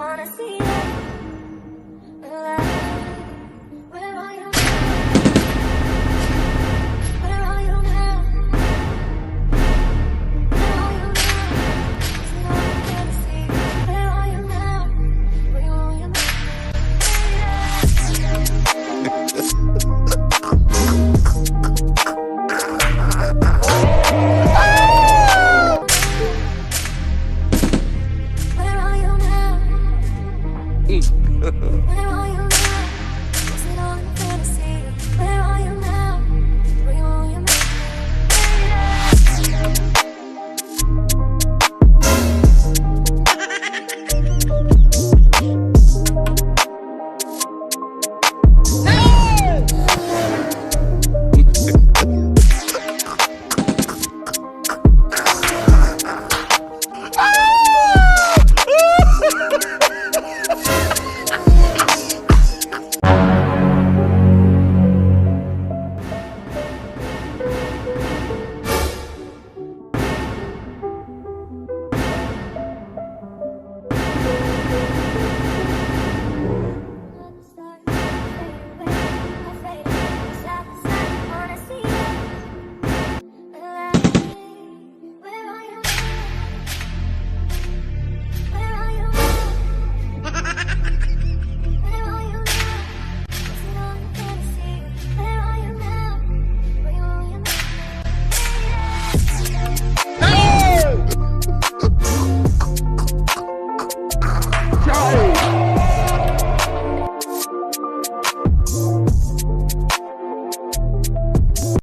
wanna see it alive. Where are you now? Where are you now? Where are you now? Is it all you can see? Where are you now? Where are you now? Where are you now? Where are